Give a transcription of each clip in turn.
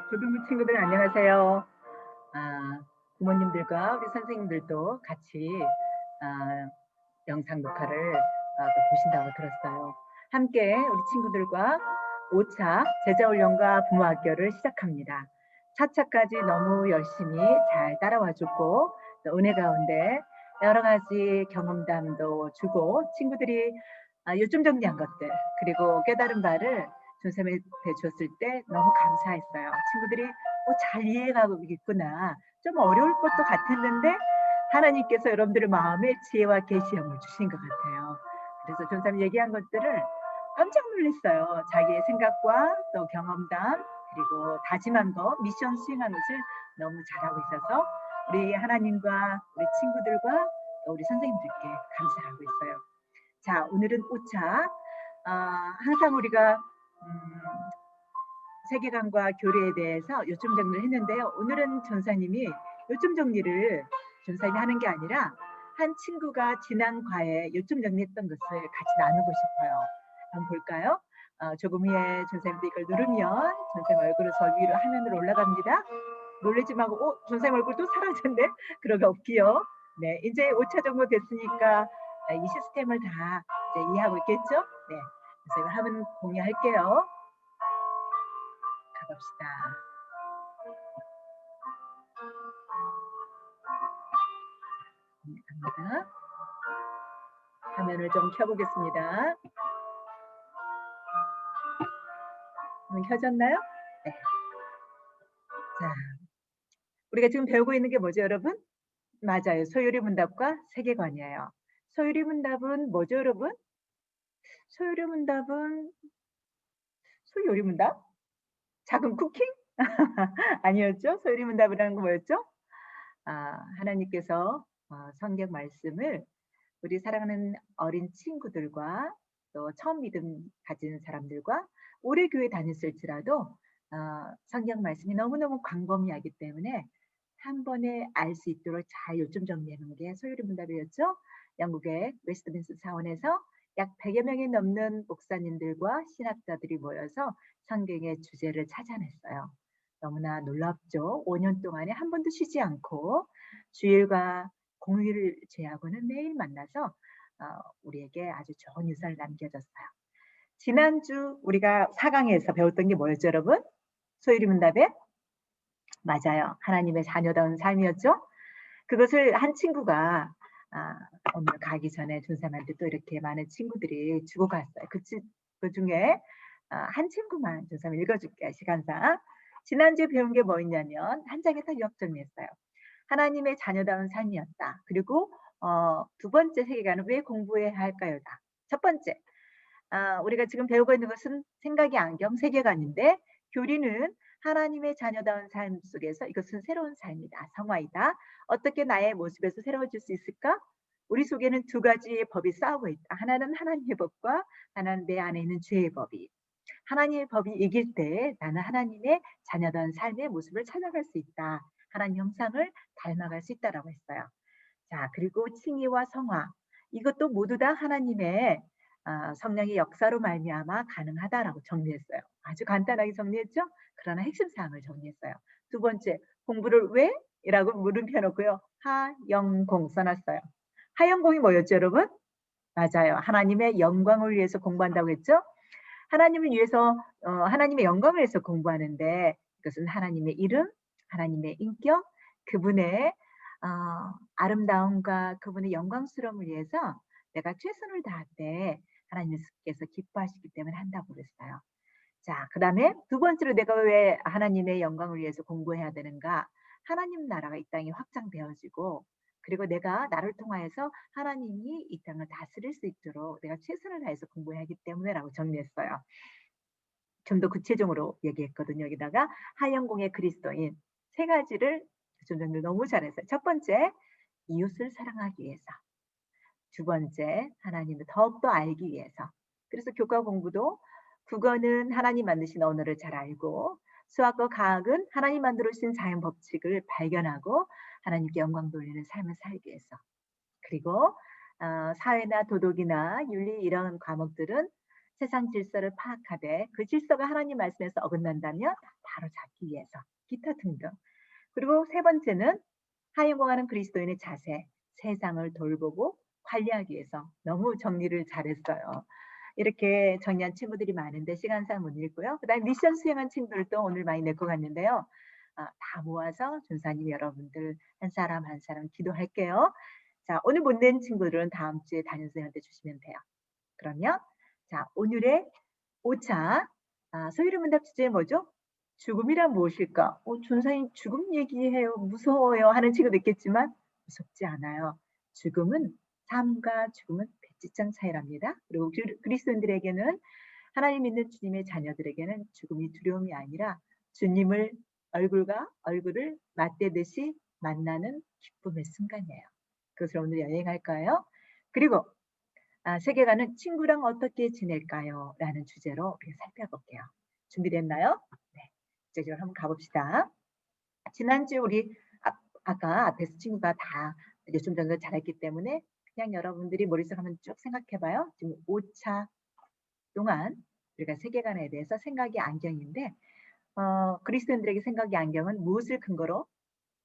조등부 친구들 안녕하세요. 부모님들과 우리 선생님들도 같이 아, 영상 녹화를 또 보신다고 들었어요. 함께 우리 친구들과 5차 제자훈련과 부모학교를 시작합니다. 4차까지 너무 열심히 잘 따라와줬고 또 은혜 가운데 여러 가지 경험담도 주고 친구들이 요점 정리한 것들 그리고 깨달은 바를 선생님한테 줬을 때 너무 감사했어요. 친구들이 잘 이해가고 있구나. 좀 어려울 것도 같았는데 하나님께서 여러분들의 마음에 지혜와 계시함을 주신 것 같아요. 그래서 전사님 얘기한 것들을 깜짝 놀랐어요. 자기의 생각과 또 경험담 그리고 다짐한 거 미션 수행한 것을 너무 잘하고 있어서 우리 하나님과 우리 친구들과 또 우리 선생님들께 감사하고 있어요. 자, 오늘은 5차. 항상 우리가 세계관과 교리에 대해서 요점 정리를 했는데요. 오늘은 전사님이 요점 정리를 전사님이 하는 게 아니라 한 친구가 지난 과에 요점 정리했던 것을 같이 나누고 싶어요. 한번 볼까요? 조금 후에 전사님도 이걸 누르면 전사님 얼굴을 저 위로 화면으로 올라갑니다. 놀라지 말고 전사님 얼굴 또 사라졌네. 그런 거 없기요. 네, 이제 5차 정도 됐으니까 이 시스템을 다 이제 이해하고 있겠죠? 네, 그래서 화면 공유할게요. 가봅시다. 갑니다. 화면을 좀 켜보겠습니다. 화면 켜졌나요? 네. 자, 우리가 지금 배우고 있는 게 뭐죠, 여러분? 맞아요. 소유리 문답과 세계관이에요. 소유리 문답은 뭐죠, 여러분? 소유리 문답은 소유리 문답? 작은 쿠킹? 아니었죠? 소유리 문답이라는 거 뭐였죠? 하나님께서 성경 말씀을 우리 사랑하는 어린 친구들과 또 처음 믿음 가진 사람들과 오래 교회 다녔을지라도 성경 말씀이 너무너무 광범위하기 때문에 한 번에 알 수 있도록 잘 요점 정리해 놓은 게 소유리 문답이었죠. 영국의 웨스트민스터 사원에서 약 100여 명이 넘는 목사님들과 신학자들이 모여서 성경의 주제를 찾아냈어요. 너무나 놀랍죠. 5년 동안에 한 번도 쉬지 않고 주일과 공휴일을 제하고는 매일 만나서 우리에게 아주 좋은 유산을 남겨줬어요. 지난주 우리가 4강에서 배웠던 게 뭐였죠, 여러분? 소유리 문답에? 맞아요. 하나님의 자녀다운 삶이었죠. 그것을 한 친구가 오늘 가기 전에 준사님한테 또 이렇게 많은 친구들이 주고 갔어요. 그 중에 한 친구만 준사님 읽어줄게요. 시간상. 지난주에 배운 게 뭐였냐면 한 장에 딱 요약 정리했어요. 하나님의 자녀다운 삶이었다. 그리고 두 번째 세계관은 왜 공부해야 할까요다. 첫 번째, 우리가 지금 배우고 있는 것은 생각의 안경 세계관인데 교리는 하나님의 자녀다운 삶 속에서 이것은 새로운 삶이다. 성화이다. 어떻게 나의 모습에서 새로워질 수 있을까? 우리 속에는 두 가지의 법이 싸우고 있다. 하나는 하나님의 법과 하나는 내 안에 있는 죄의 법이. 하나님의 법이 이길 때 나는 하나님의 자녀다운 삶의 모습을 찾아갈 수 있다. 하나님 형상을 닮아갈 수 있다라고 했어요. 자, 그리고 칭의와 성화. 이것도 모두 다 하나님의 성령의 역사로 말미암아 가능하다라고 정리했어요. 아주 간단하게 정리했죠? 그러나 핵심 사항을 정리했어요. 두 번째, 공부를 왜? 이라고 물음표 놓고요. 하영공 써놨어요. 하영공이 뭐였죠, 여러분? 맞아요. 하나님의 영광을 위해서 공부한다고 했죠? 하나님을 위해서 하나님의 영광을 위해서 공부하는데 그것은 하나님의 이름, 하나님의 인격, 그분의 아름다움과 그분의 영광스러움을 위해서 내가 최선을 다할 때 하나님께서 기뻐하시기 때문에 한다고 그랬어요. 자, 그다음에 두 번째로 내가 왜 하나님의 영광을 위해서 공부해야 되는가? 하나님 나라가 이 땅에 확장되어지고 그리고 내가 나를 통하여서 하나님이 이 땅을 다스릴 수 있도록 내가 최선을 다해서 공부해야 하기 때문에라고 정리했어요. 좀 더 구체적으로 얘기했거든요. 여기다가 하영공의 그리스도인 세 가지를 조정들 너무 잘했어요. 첫 번째, 이웃을 사랑하기 위해서. 두 번째, 하나님을 더욱더 알기 위해서. 그래서 교과 공부도 국어는 하나님 만드신 언어를 잘 알고 수학과 과학은 하나님 만들어주신 자연 법칙을 발견하고 하나님께 영광 돌리는 삶을 살기 위해서. 그리고 사회나 도덕이나 윤리 이런 과목들은 세상 질서를 파악하되 그 질서가 하나님 말씀에서 어긋난다면 바로잡기 위해서 기타 등등. 그리고 세 번째는 하행공하는 그리스도인의 자세, 세상을 돌보고 관리하기 위해서 너무 정리를 잘했어요. 이렇게 정리한 친구들이 많은데 시간상 못 읽고요. 그다음에 미션 수행한 친구들도 오늘 많이 낼 것 같는데요. 다 모아서 준사님 여러분들 한 사람 한 사람 기도할게요. 자, 오늘 못 낸 친구들은 다음 주에 담임선생님한테 주시면 돼요. 그러면 자, 오늘의 5차 소유리 문답 주제 뭐죠? 죽음이란 무엇일까? 준사님 죽음 얘기해요. 무서워요. 하는 친구도 있겠지만 무섭지 않아요. 죽음은 삶과 죽음은 백지장 차이랍니다. 그리고 그리스도인들에게는 하나님 믿는 주님의 자녀들에게는 죽음이 두려움이 아니라 주님을 얼굴과 얼굴을 맞대듯이 만나는 기쁨의 순간이에요. 그것을 오늘 여행할까요? 그리고 세계관은 친구랑 어떻게 지낼까요? 라는 주제로 우리 살펴볼게요. 준비됐나요? 네. 이제 한번 가봅시다. 지난주 우리 아까 앞에서 친구가 다 요즘 정도 잘했기 때문에 그냥 여러분들이 머릿속에 한번 쭉 생각해봐요. 지금 5차 동안 우리가 세계관에 대해서 생각의 안경인데 그리스도인들에게 생각의 안경은 무엇을 근거로?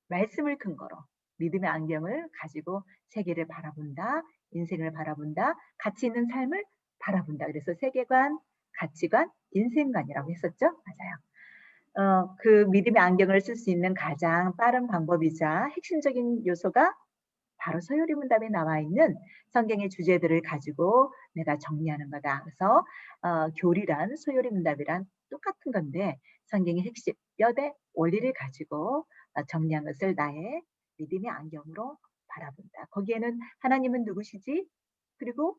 말씀을 근거로 믿음의 안경을 가지고 세계를 바라본다, 인생을 바라본다, 가치 있는 삶을 바라본다. 그래서 세계관, 가치관, 인생관이라고 했었죠? 맞아요. 그 믿음의 안경을 쓸 수 있는 가장 빠른 방법이자 핵심적인 요소가 바로 소요리 문답에 나와 있는 성경의 주제들을 가지고 내가 정리하는 거다. 그래서 교리란 소요리 문답이란 똑같은 건데 성경의 핵심, 뼈대 원리를 가지고 정리한 것을 나의 믿음의 안경으로 바라본다. 거기에는 하나님은 누구시지? 그리고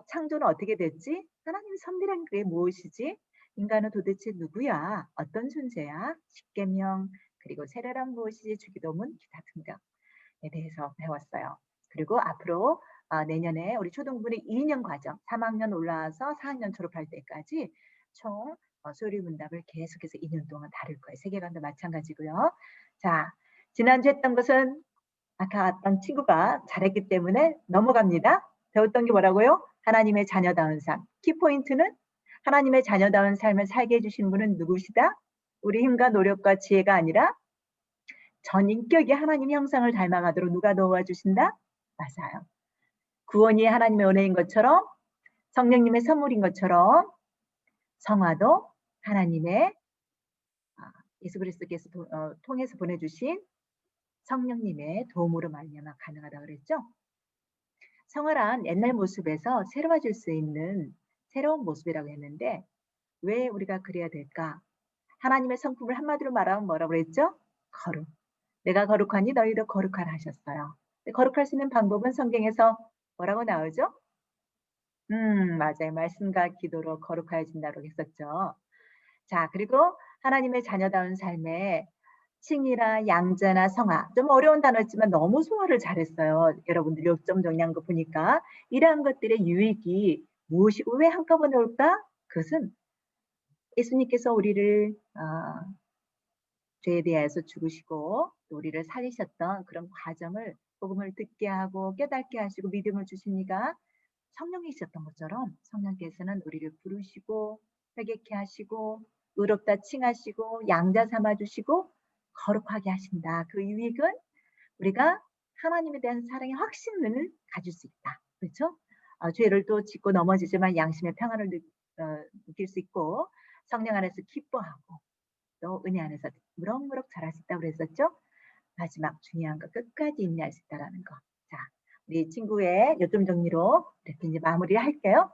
창조는 어떻게 됐지? 하나님의 섭리란 게 무엇이지? 인간은 도대체 누구야? 어떤 존재야? 십계명, 그리고 세례란 무엇이지? 주기도문, 기타 등등에 대해서 배웠어요. 그리고 앞으로 내년에 우리 초등부는 2년 과정, 3학년 올라와서 4학년 졸업할 때까지 총 소리 문답을 계속해서 2년 동안 다룰 거예요. 세계관도 마찬가지고요. 자, 지난주 했던 것은 아까 어떤 친구가 잘했기 때문에 넘어갑니다. 배웠던 게 뭐라고요? 하나님의 자녀다운 삶. 키포인트는 하나님의 자녀다운 삶을 살게 해주신 분은 누구시다? 우리 힘과 노력과 지혜가 아니라 전 인격이 하나님 형상을 닮아가도록 누가 도와주신다? 맞아요. 구원이 하나님의 은혜인 것처럼 성령님의 선물인 것처럼 성화도 하나님의 예수 그리스도께서 통해서 보내주신 성령님의 도움으로 말미암아 가능하다고 그랬죠. 성화란 옛날 모습에서 새로워질 수 있는 새로운 모습이라고 했는데 왜 우리가 그래야 될까? 하나님의 성품을 한마디로 말하면 뭐라고 그랬죠? 거룩. 내가 거룩하니 너희도 거룩하라 하셨어요. 거룩할 수 있는 방법은 성경에서 뭐라고 나오죠? 맞아요. 말씀과 기도로 거룩하여진다고 했었죠. 자, 그리고 하나님의 자녀다운 삶에 칭이나 양자나 성화, 좀 어려운 단어였지만 너무 소화를 잘했어요. 여러분들 요점 정리한 거 보니까 이러한 것들의 유익이 무엇이고 왜 한꺼번에 올까? 그것은 예수님께서 우리를 죄에 대해서 죽으시고 또 우리를 살리셨던 그런 과정을 복음을 듣게 하고 깨닫게 하시고 믿음을 주시니까 성령이셨던 것처럼 성령께서는 우리를 부르시고 회개케 하시고 의롭다 칭하시고 양자 삼아 주시고 거룩하게 하신다. 그 유익은 우리가 하나님에 대한 사랑의 확신을 가질 수 있다. 그렇죠? 죄를 또 짓고 넘어지지만 양심의 평안을 느낄 수 있고 성령 안에서 기뻐하고 또 은혜 안에서 무럭무럭 자랄 수 있다고 그랬었죠? 마지막 중요한 거 끝까지 인내할 수 있다라는 거. 자, 우리 친구의 요점 정리로 이렇게 이제 마무리를 할게요.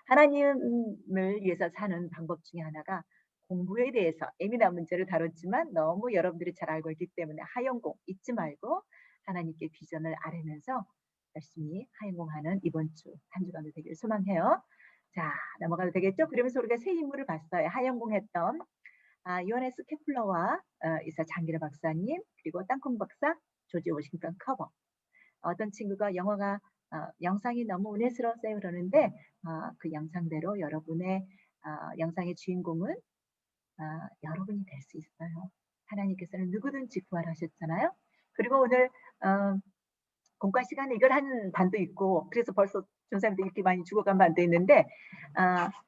하나님을 위해서 사는 방법 중에 하나가 공부에 대해서 예민한 문제를 다뤘지만 너무 여러분들이 잘 알고 있기 때문에 하영공 잊지 말고 하나님께 비전을 아뢰면서 열심히 하영공하는 이번 주 한 주간도 되길 소망해요. 자, 넘어가도 되겠죠? 그러면서 우리가 새 인물을 봤어요. 하영공했던 요하네스 케플러와 이사 장기라 박사님 그리고 땅콩 박사 조지 워싱턴 커버. 어떤 친구가 영상이 너무 은혜스러웠어요 그러는데 그 영상대로 여러분의 영상의 주인공은 여러분이 될 수 있어요. 하나님께서는 누구든지 구원하셨잖아요. 그리고 오늘 공과 시간에 이걸 하는 반도 있고 그래서 벌써 전사님들 이렇게 많이 죽어간 반도 있는데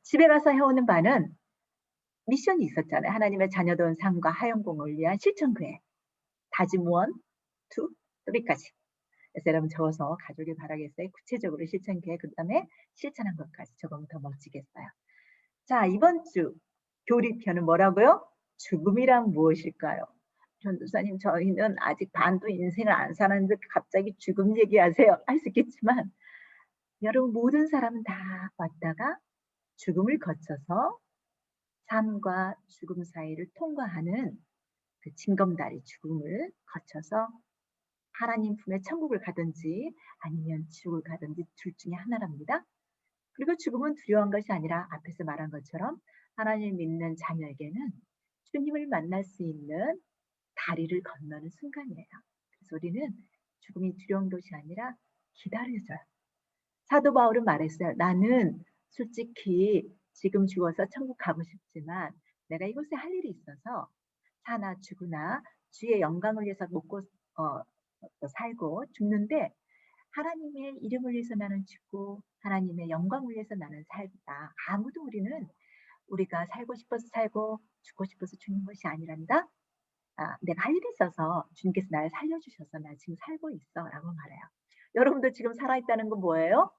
집에 가서 해오는 반은 미션이 있었잖아요. 하나님의 자녀다운 삶과 하영공을 위한 실천교회. 다짐 1, 2, 3까지. 그래서 여러분 적어서 가족이 바라겠어요. 구체적으로 실천계획, 그다음에 실천한 것까지 적으면 더 멋지겠어요. 자, 이번 주 교리편은 뭐라고요? 죽음이란 무엇일까요? 전도사님, 저희는 아직 반도 인생을 안 살았는데 갑자기 죽음 얘기하세요. 할 수 있겠지만 여러분 모든 사람은 다 왔다가 죽음을 거쳐서 삶과 죽음 사이를 통과하는 그 징검다리 죽음을 거쳐서 하나님 품에 천국을 가든지 아니면 지옥을 가든지 둘 중에 하나랍니다. 그리고 죽음은 두려운 것이 아니라 앞에서 말한 것처럼 하나님을 믿는 자녀에게는 주님을 만날 수 있는 다리를 건너는 순간이에요. 그래서 우리는 죽음이 두려운 것이 아니라 기다려줘요. 사도 바울은 말했어요. 나는 솔직히 지금 죽어서 천국 가고 싶지만 내가 이곳에 할 일이 있어서 사나 죽으나 주의 영광을 위해서 먹고 살고 죽는데 하나님의 이름을 위해서 나는 죽고 하나님의 영광을 위해서 나는 살다. 아무도 우리가 살고 싶어서 살고 죽고 싶어서 죽는 것이 아니란다. 내가 할 일이 있어서 주님께서 나를 살려주셔서 나 지금 살고 있어 라고 말해요. 여러분도 지금 살아있다는 건 뭐예요?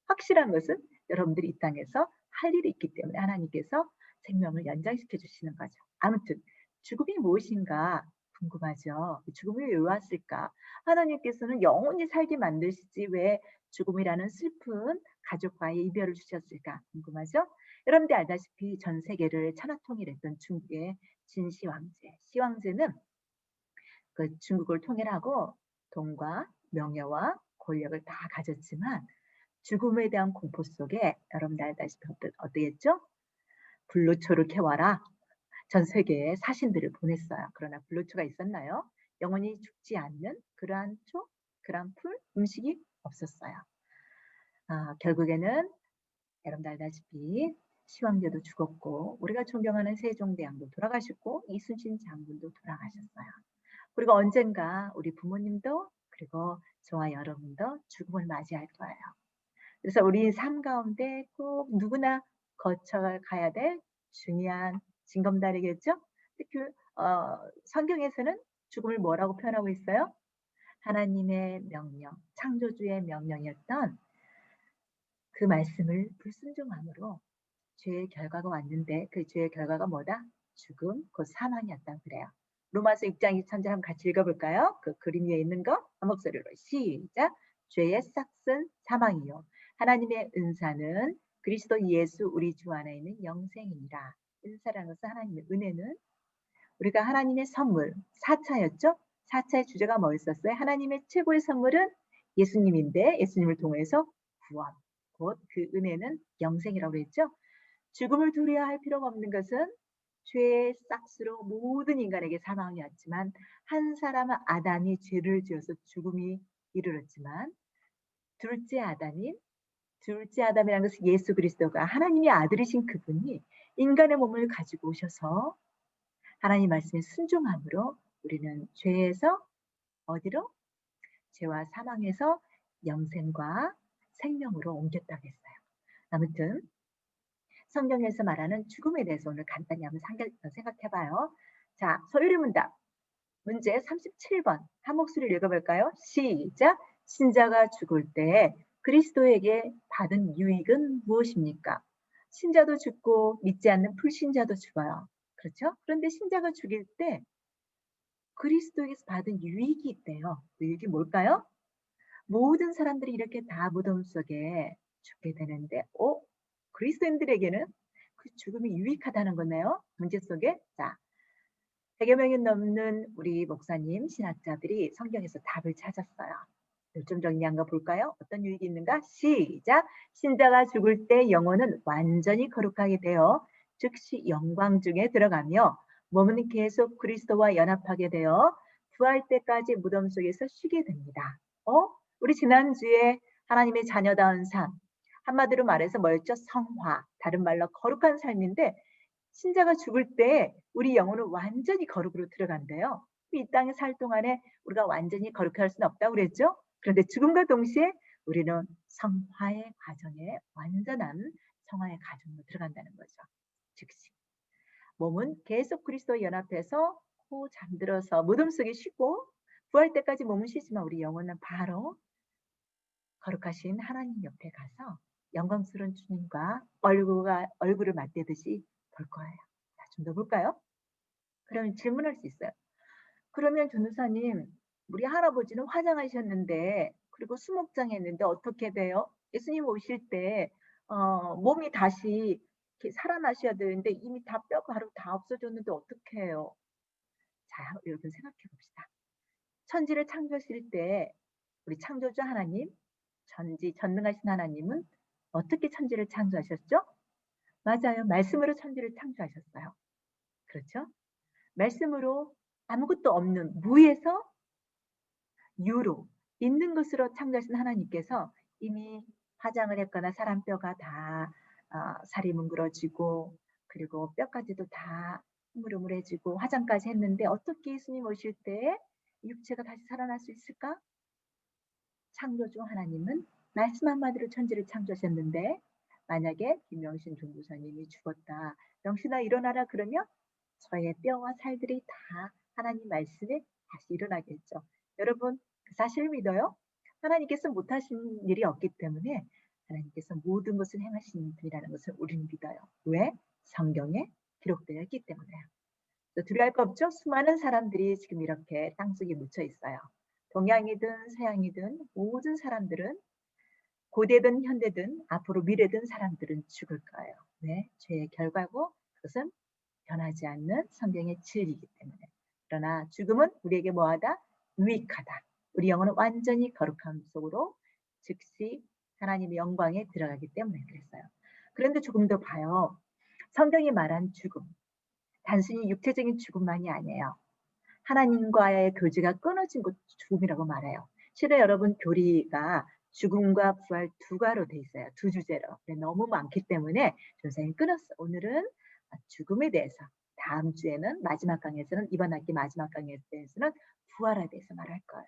확실한 것은 여러분들이 이 땅에서 할 일이 있기 때문에 하나님께서 생명을 연장시켜 주시는 거죠. 아무튼 죽음이 무엇인가 궁금하죠. 죽음이 왜 왔을까? 하나님께서는 영원히 살게 만드시지 왜 죽음이라는 슬픈 가족과의 이별을 주셨을까 궁금하죠? 여러분들 알다시피 전 세계를 천하통일했던 중국의 진시 왕제. 시 왕제는 그 중국을 통일하고 돈과 명예와 권력을 다 가졌지만 죽음에 대한 공포 속에 여러분들 알다시피 어떻겠죠? 불로초를 캐와라. 전 세계에 사신들을 보냈어요. 그러나 불로초가 있었나요? 영원히 죽지 않는 그러한 초, 그러한 풀, 음식이 없었어요. 결국에는 여러분들 알다시피 시황제도 죽었고 우리가 존경하는 세종대왕도 돌아가셨고 이순신 장군도 돌아가셨어요. 그리고 언젠가 우리 부모님도 그리고 저와 여러분도 죽음을 맞이할 거예요. 그래서 우리 삶 가운데 꼭 누구나 거쳐가야 될 중요한 징검다리겠죠? 특히 성경에서는 죽음을 뭐라고 표현하고 있어요? 하나님의 명령, 창조주의 명령이었던 그 말씀을 불순종함으로 죄의 결과가 왔는데 그 죄의 결과가 뭐다? 죽음, 곧 사망이었다 그래요. 로마서 6장 2천절 한번 같이 읽어볼까요? 그 그림 위에 있는 거 한 목소리로 시작. 죄의 싹은 사망이요 하나님의 은사는 그리스도 예수 우리 주 안에 있는 영생입니다. 은사라는 것은 하나님의 은혜는 우리가 하나님의 선물 4차였죠? 4차의 주제가 뭐였었어요? 하나님의 최고의 선물은 예수님인데 예수님을 통해서 구원, 곧 그 은혜는 영생이라고 했죠? 죽음을 두려워할 필요가 없는 것은 죄의 싹스로 모든 인간에게 사망이 왔지만 한 사람은 아담이 죄를 지어서 죽음이 이르렀지만 둘째 아담이라는 것은 예수 그리스도가 하나님의 아들이신 그분이 인간의 몸을 가지고 오셔서 하나님 말씀에 순종함으로 우리는 죄에서 어디로? 죄와 사망에서 영생과 생명으로 옮겼다고 했어요. 아무튼 성경에서 말하는 죽음에 대해서 오늘 간단히 한번 생각해봐요. 자, 소유리 문답. 문제 37번. 한 목소리를 읽어볼까요? 시작. 신자가 죽을 때 그리스도에게 받은 유익은 무엇입니까? 신자도 죽고 믿지 않는 불신자도 죽어요. 그렇죠? 그런데 신자가 죽일 때 그리스도에게서 받은 유익이 있대요. 그 유익이 뭘까요? 모든 사람들이 이렇게 다 무덤 속에 죽게 되는데, 그리스도인들에게는 그 죽음이 유익하다는 거네요. 문제 속에. 자, 100여 명이 넘는 우리 목사님, 신학자들이 성경에서 답을 찾았어요. 좀 정리한 거 볼까요? 어떤 유익이 있는가? 시작! 신자가 죽을 때 영혼은 완전히 거룩하게 되어 즉시 영광 중에 들어가며 몸은 계속 그리스도와 연합하게 되어 부활 때까지 무덤 속에서 쉬게 됩니다. 우리 지난주에 하나님의 자녀다운 삶, 한마디로 말해서 뭐였죠? 성화, 다른 말로 거룩한 삶인데 신자가 죽을 때 우리 영혼은 완전히 거룩으로 들어간대요. 이 땅에 살 동안에 우리가 완전히 거룩할 수는 없다고 그랬죠? 그런데 죽음과 동시에 우리는 성화의 과정에 완전한 성화의 과정으로 들어간다는 거죠. 즉시. 몸은 계속 그리스도와 연합해서 잠들어서 무덤 속에 쉬고 부활 때까지 몸은 쉬지만 우리 영혼은 바로 거룩하신 하나님 옆에 가서 영광스러운 주님과 얼굴을 맞대듯이 볼 거예요. 자, 좀 더 볼까요? 그러면 질문할 수 있어요. 그러면 전도사님, 우리 할아버지는 화장하셨는데 그리고 수목장했는데 어떻게 돼요? 예수님 오실 때 몸이 다시 이렇게 살아나셔야 되는데 이미 다 뼈가루 다 없어졌는데 어떻게 해요? 자, 여러분 생각해 봅시다. 천지를 창조하실 때 우리 창조주 하나님, 전능하신 하나님은 어떻게 천지를 창조하셨죠? 맞아요. 말씀으로 천지를 창조하셨어요. 그렇죠? 말씀으로 아무것도 없는 무에서 유로 있는 것으로 창조하신 하나님께서 이미 화장을 했거나 사람 뼈가 다 살이 뭉그러지고 그리고 뼈까지도 다 흐물흐물해지고 화장까지 했는데 어떻게 예수님 오실 때 육체가 다시 살아날 수 있을까? 창조주 하나님은 말씀 한마디로 천지를 창조하셨는데 만약에 김명신 종부사님이 죽었다. 명신아 일어나라 그러면 저의 뼈와 살들이 다 하나님 말씀에 다시 일어나겠죠. 여러분 그 사실을 믿어요? 하나님께서 못하신 일이 없기 때문에 하나님께서 모든 것을 행하시는 분이라는 것을 우리는 믿어요. 왜? 성경에 기록되어 있기 때문에요. 두려워할 거 없죠? 수많은 사람들이 지금 이렇게 땅속에 묻혀 있어요. 동양이든 서양이든 모든 사람들은 고대든 현대든 앞으로 미래든 사람들은 죽을 거예요. 왜? 죄의 결과고 그것은 변하지 않는 성경의 진리이기 때문에. 그러나 죽음은 우리에게 뭐하다? 유익하다. 우리 영혼은 완전히 거룩함 속으로 즉시 하나님의 영광에 들어가기 때문에 그랬어요. 그런데 조금 더 봐요. 성경이 말한 죽음. 단순히 육체적인 죽음만이 아니에요. 하나님과의 교제가 끊어진 것 죽음이라고 말해요. 실은 여러분 교리가 죽음과 부활 두 가로 돼 있어요. 두 주제로. 너무 많기 때문에 선생님 끊었어요. 오늘은 죽음에 대해서 다음 주에는 마지막 강의에서는 이번 학기 마지막 강의에서는 부활에 대해서 말할 거예요.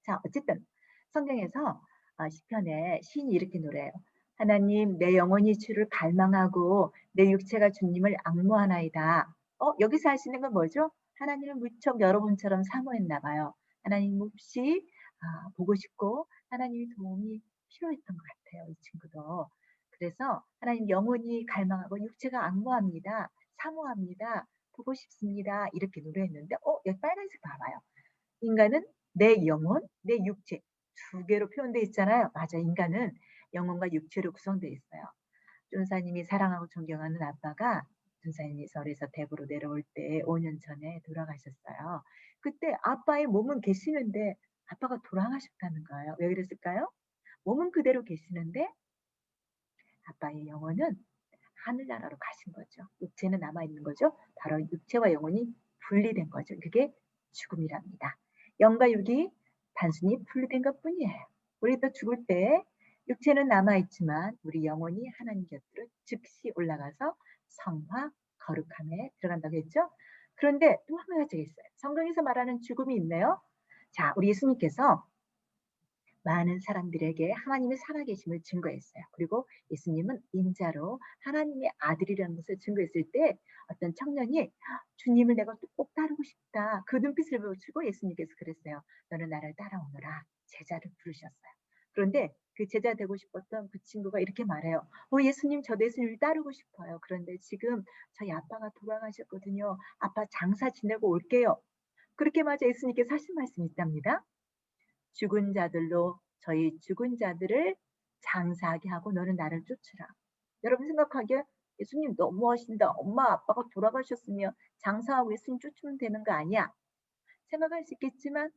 자, 어쨌든 성경에서 시편에 시인이 이렇게 노래해요. 하나님 내 영혼이 주를 갈망하고 내 육체가 주님을 앙모하나이다. 여기서 하시는 건 뭐죠? 하나님을 무척 여러분처럼 사모했나 봐요. 하나님 몹시 보고 싶고 하나님의 도움이 필요했던 것 같아요. 이 친구도. 그래서 하나님 영혼이 갈망하고 육체가 앙모합니다. 사모합니다. 보고 싶습니다. 이렇게 노래했는데 여기 빨간색 봐봐요. 인간은 내 영혼, 내 육체 두 개로 표현되어 있잖아요. 맞아, 인간은 영혼과 육체로 구성되어 있어요. 준사님이 사랑하고 존경하는 아빠가 준사님이 절에서 댁으로 내려올 때 5년 전에 돌아가셨어요. 그때 아빠의 몸은 계시는데 아빠가 돌아가셨다는 거예요. 왜 그랬을까요? 몸은 그대로 계시는데 아빠의 영혼은 하늘나라로 가신 거죠. 육체는 남아있는 거죠. 바로 육체와 영혼이 분리된 거죠. 그게 죽음이랍니다. 영과 육이 단순히 분리된 것뿐이에요. 우리도 죽을 때 육체는 남아있지만 우리 영혼이 하나님 곁으로 즉시 올라가서 성화, 거룩함에 들어간다고 했죠. 그런데 또 한 가지가 있어요. 성경에서 말하는 죽음이 있네요. 자, 우리 예수님께서 많은 사람들에게 하나님의 살아계심을 증거했어요. 그리고 예수님은 인자로 하나님의 아들이라는 것을 증거했을 때 어떤 청년이 주님을 내가 꼭 따르고 싶다. 그 눈빛을 보시고 예수님께서 그랬어요. 너는 나를 따라오너라. 제자를 부르셨어요. 그런데 그 제자 되고 싶었던 그 친구가 이렇게 말해요. 예수님 저 예수님을 따르고 싶어요. 그런데 지금 저희 아빠가 돌아가셨거든요. 아빠 장사 지내고 올게요. 그렇게 맞아 예수님께서 하신 말씀이 있답니다. 죽은 자들로 저희 죽은 자들을 장사하게 하고 너는 나를 쫓으라. 여러분 생각하기에 예수님 너무 하신다. 엄마 아빠가 돌아가셨으면 장사하고 예수님 쫓으면 되는 거 아니야? 생각할 수 있겠지만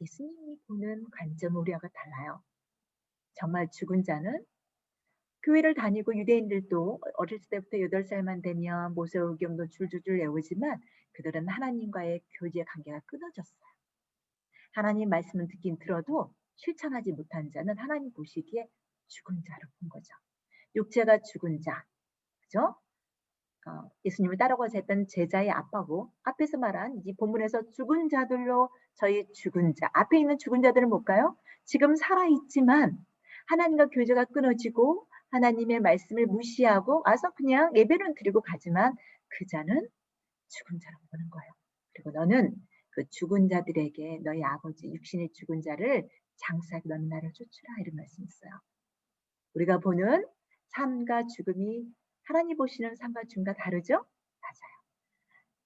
예수님이 보는 관점 우리와가 달라요. 정말 죽은 자는 교회를 다니고 유대인들도 어렸을 때부터 8살만 되면 모세오경도 줄줄줄 외우지만 그들은 하나님과의 교제 관계가 끊어졌어요. 하나님 말씀은 듣긴 들어도 실천하지 못한 자는 하나님 보시기에 죽은 자로 본 거죠. 육체가 죽은 자, 그죠? 예수님을 따라가서 했던 제자의 아빠고 앞에서 말한 이 본문에서 죽은 자들로 저희 죽은 자, 앞에 있는 죽은 자들은 뭘까요? 지금 살아있지만 하나님과 교제가 끊어지고 하나님의 말씀을 무시하고 와서 그냥 예배는 드리고 가지만 그 자는 죽은 자로 보는 거예요. 그리고 너는 그 죽은 자들에게 너희 아버지 육신의 죽은 자를 장사하게 너는 나를 쫓으라 이런 말씀이 있어요. 우리가 보는 삶과 죽음이 하나님 보시는 삶과 죽음과 다르죠? 맞아요.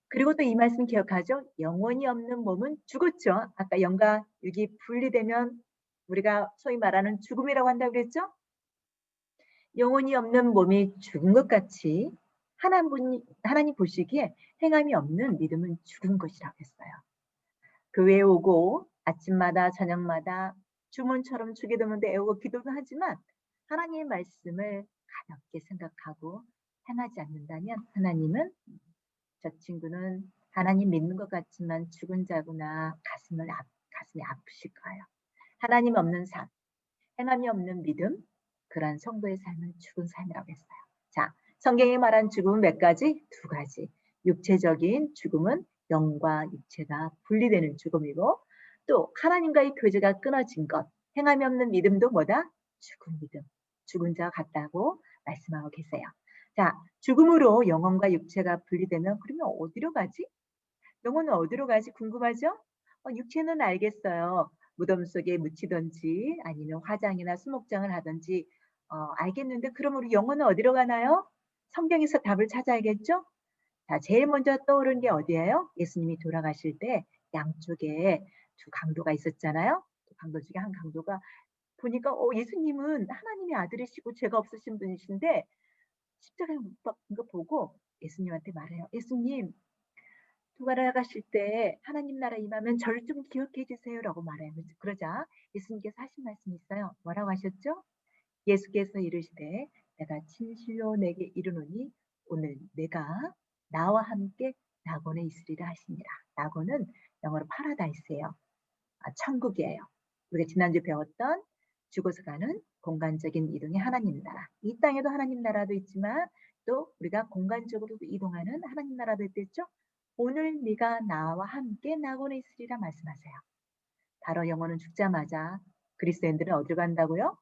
그리고 또 이 말씀 기억하죠? 영혼이 없는 몸은 죽었죠. 아까 영과 육이 분리되면 우리가 소위 말하는 죽음이라고 한다고 그랬죠? 영혼이 없는 몸이 죽은 것 같이 하나님 보시기에 행함이 없는 믿음은 죽은 것이라고 했어요. 교회에 오고 아침마다 저녁마다 주문처럼 주기도문도 애우고 기도도 하지만 하나님의 말씀을 가볍게 생각하고 행하지 않는다면 하나님은 저 친구는 하나님 믿는 것 같지만 죽은 자구나 가슴이 아프실 거예요. 하나님 없는 삶, 행함이 없는 믿음, 그러한 성도의 삶은 죽은 삶이라고 했어요. 자, 성경이 말한 죽음은 몇 가지? 두 가지. 육체적인 죽음은 영과 육체가 분리되는 죽음이고 또 하나님과의 교제가 끊어진 것, 행함이 없는 믿음도 뭐다? 죽은 믿음, 죽은 자와 같다고 말씀하고 계세요. 자, 죽음으로 영혼과 육체가 분리되면 그러면 어디로 가지? 영혼은 어디로 가지? 궁금하죠? 육체는 알겠어요. 무덤 속에 묻히든지 아니면 화장이나 수목장을 하든지 알겠는데 그럼 우리 영혼은 어디로 가나요? 성경에서 답을 찾아야겠죠? 자, 제일 먼저 떠오르는 게 어디예요? 예수님이 돌아가실 때 양쪽에 두 강도가 있었잖아요. 두 강도 중에 한 강도가 보니까 예수님은 하나님의 아들이시고 죄가 없으신 분이신데 십자가에 못 박힌 거 보고 예수님한테 말해요. 예수님, 돌아가실 때 하나님 나라 임하면 저를 좀 기억해 주세요라고 말해요. 그러자 예수님께서 하신 말씀이 있어요. 뭐라고 하셨죠? 예수께서 이르시되 내가 진실로 내게 이르노니 오늘 내가 나와 함께 낙원에 있으리라 하시니라. 낙원은 영어로 파라다이스예요. 천국이에요. 우리가 지난주 배웠던 죽어서 가는 공간적인 이동이 하나님 나라. 이 땅에도 하나님 나라도 있지만 또 우리가 공간적으로 이동하는 하나님 나라도 있겠죠? 오늘 네가 나와 함께 낙원에 있으리라 말씀하세요. 바로 영혼은 죽자마자 그리스도인들은 어디로 간다고요?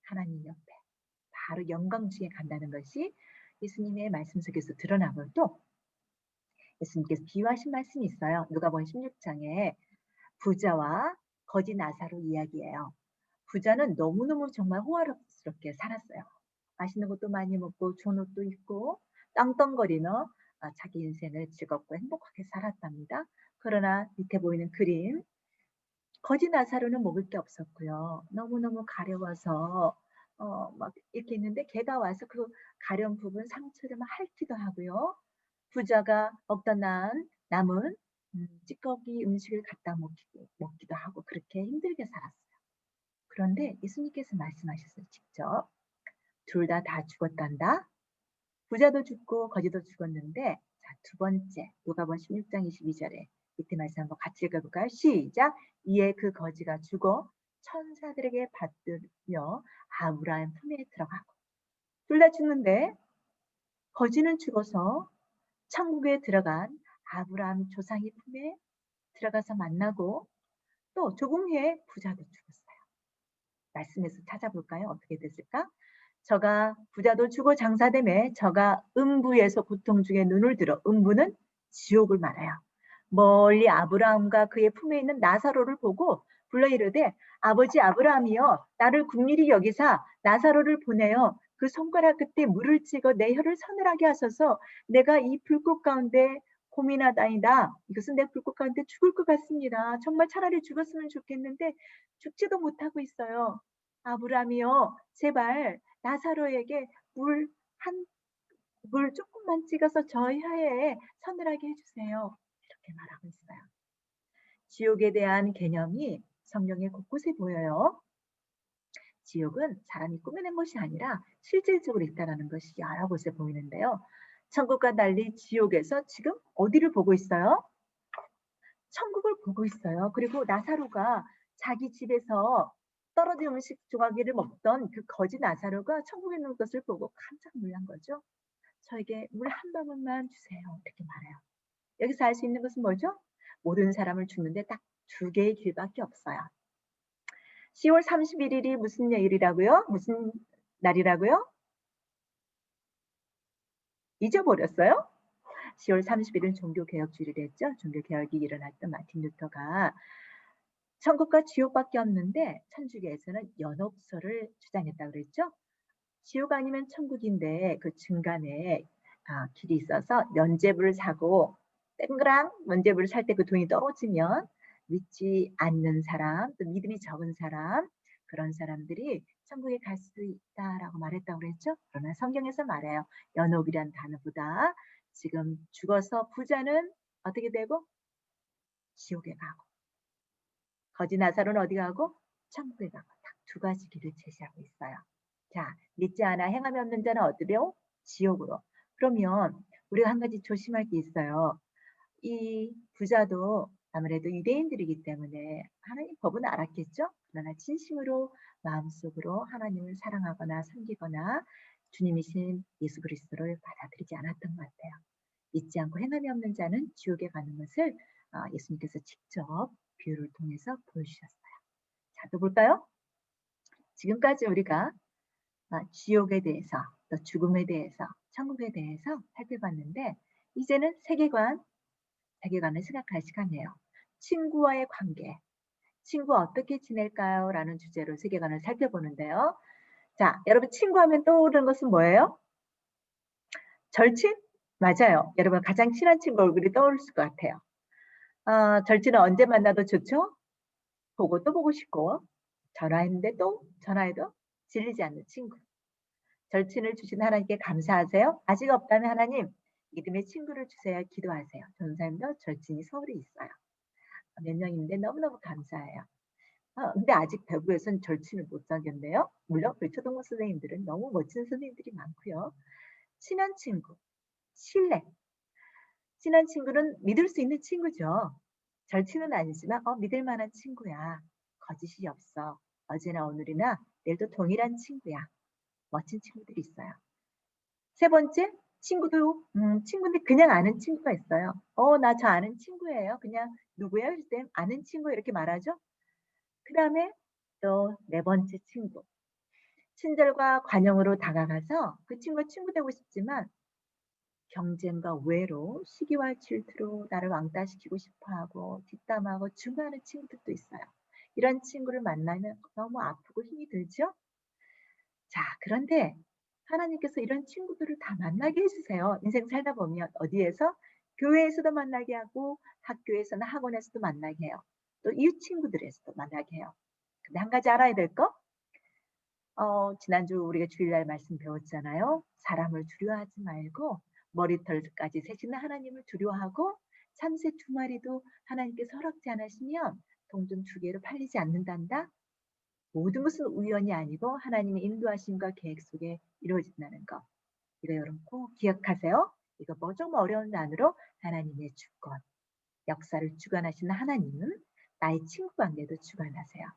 하나님 옆에 바로 영광중에 간다는 것이 예수님의 말씀 속에서 드러나고 또 예수님께서 비유하신 말씀이 있어요. 누가복음 16장에 부자와 거지 나사로 이야기예요. 부자는 너무너무 정말 호화롭게 살았어요. 맛있는 것도 많이 먹고 좋은 옷도 입고 떵떵거리며 자기 인생을 즐겁고 행복하게 살았답니다. 그러나 밑에 보이는 그림 거지 나사로는 먹을 게 없었고요. 너무너무 가려워서 막 이렇게 있는데 개가 와서 그 가려운 부분 상처를 막 핥기도 하고요. 부자가 먹다 남은 찌꺼기 음식을 갖다 먹기도 하고 그렇게 힘들게 살았어요. 그런데 예수님께서 말씀하셨어요. 직접. 둘 다 죽었단다. 부자도 죽고 거지도 죽었는데 자, 두 번째 누가복음 16장 22절에 밑에 말씀 한번 같이 읽어볼까요? 시작. 이에 그 거지가 죽어 천사들에게 받들며 아브라함 품에 들어가고 둘 다 죽는데 거지는 죽어서 천국에 들어간 아브라함 조상의 품에 들어가서 만나고 또 조금 후에 부자도 죽었어요. 말씀에서 찾아볼까요? 어떻게 됐을까? 저가 부자도 죽어 장사되매 저가 음부에서 고통 중에 눈을 들어 음부는 지옥을 말해요. 멀리 아브라함과 그의 품에 있는 나사로를 보고 불러 이르되 아버지 아브라함이여 나를 긍휼히 여기사 나사로를 보내어 그 손가락 끝에 물을 찍어 내 혀를 서늘하게 하소서 내가 이 불꽃 가운데 고민하다니다. 이것은 내 불꽃 가운데 죽을 것 같습니다. 정말 차라리 죽었으면 좋겠는데 죽지도 못하고 있어요. 아브라함이여 제발 나사로에게 물 조금만 찍어서 저 혀에 서늘하게 해주세요. 이렇게 말하고 있어요. 지옥에 대한 개념이 성경의 곳곳에 보여요. 지옥은 사람이 꾸며낸 것이 아니라 실질적으로 있다는 것이 여러 곳에 보이는데요. 천국과 달리 지옥에서 지금 어디를 보고 있어요? 천국을 보고 있어요. 그리고 나사로가 자기 집에서 떨어진 음식 조각기를 먹던 그 거지 나사로가 천국에 있는 것을 보고 깜짝 놀란 거죠. 저에게 물 한 방울만 주세요. 이렇게 말해요. 여기서 알 수 있는 것은 뭐죠? 모든 사람을 죽는데 딱 두 개의 길밖에 없어요. 10월 31일이 무슨 요일이라고요? 무슨 날이라고요? 잊어버렸어요? 10월 30일은 종교개혁주일이랬죠. 종교개혁이 일어났던 마틴 루터가 천국과 지옥밖에 없는데 천주교에서는 연옥설을 주장했다고 그랬죠. 지옥 아니면 천국인데 그 중간에 길이 있어서 면죄부를 사고 땡그랑 면죄부를 살 때 그 돈이 떨어지면 믿지 않는 사람, 또 믿음이 적은 사람, 그런 사람들이 천국에 갈 수 있다라고 말했다고 그랬죠. 그러나 성경에서 말해요. 연옥이란 단어보다 지금 죽어서 부자는 어떻게 되고 지옥에 가고 거지 나사로는 어디 가고 천국에 가고 딱 두 가지 길을 제시하고 있어요. 자, 믿지 않아 행함이 없는 자는 어디로? 지옥으로. 그러면 우리가 한 가지 조심할 게 있어요. 이 부자도 아무래도 유대인들이기 때문에 하나님 법은 알았겠죠? 그러나 진심으로 마음속으로 하나님을 사랑하거나 섬기거나 주님이신 예수 그리스도를 받아들이지 않았던 것 같아요. 믿지 않고 행함이 없는 자는 지옥에 가는 것을 예수님께서 직접 비유를 통해서 보여주셨어요. 자, 또 볼까요? 지금까지 우리가 지옥에 대해서, 또 죽음에 대해서, 천국에 대해서 살펴봤는데 이제는 세계관을 생각할 시간이에요. 친구와의 관계, 친구 어떻게 지낼까요? 라는 주제로 세계관을 살펴보는데요. 자, 여러분 친구하면 떠오르는 것은 뭐예요? 절친? 맞아요. 여러분 가장 친한 친구 얼굴이 떠오를 것 같아요. 절친은 언제 만나도 좋죠? 보고 또 보고 싶고 전화했는데 또 전화해도 질리지 않는 친구. 절친을 주신 하나님께 감사하세요. 아직 없다면 하나님 믿음의 친구를 주세요. 기도하세요. 전사님도 절친이 서울에 있어요. 몇 명인데 너무너무 감사해요. 근데 아직 대구에선 절친을 못 사귀었네요. 물론 우리 초등부 선생님들은 너무 멋진 선생님들이 많고요. 친한 친구, 신뢰. 친한 친구는 믿을 수 있는 친구죠. 절친은 아니지만 믿을 만한 친구야. 거짓이 없어. 어제나 오늘이나 내일도 동일한 친구야. 멋진 친구들이 있어요. 세 번째, 친구인데 그냥 아는 친구가 있어요. 나 저 아는 친구예요. 그냥 누구예요? 이럴 때 아는 친구 이렇게 말하죠. 그 다음에 또 네 번째 친구. 친절과 관용으로 다가가서 그 친구가 친구 되고 싶지만 경쟁과 우애로 시기와 질투로 나를 왕따시키고 싶어하고 뒷담하고 중요하는 친구들도 있어요. 이런 친구를 만나면 너무 아프고 힘이 들죠? 자, 그런데 하나님께서 이런 친구들을 다 만나게 해주세요. 인생 살다 보면 어디에서? 교회에서도 만나게 하고 학교에서나 학원에서도 만나게 해요. 또 이웃 친구들에서도 만나게 해요. 근데 한 가지 알아야 될 거? 지난주 우리가 주일날 말씀 배웠잖아요. 사람을 두려워하지 말고 머리털까지 세시는 하나님을 두려워하고 참새 두 마리도 하나님께서 허락지 않으시면 동전 두 개로 팔리지 않는단다. 모든 것은 우연이 아니고 하나님의 인도하심과 계획 속에 이루어진다는 거. 이거 여러분 꼭 기억하세요. 이거 뭐 좀 어려운 단어로 하나님의 주권, 역사를 주관하시는 하나님은 나의 친구 관계도 주관하세요.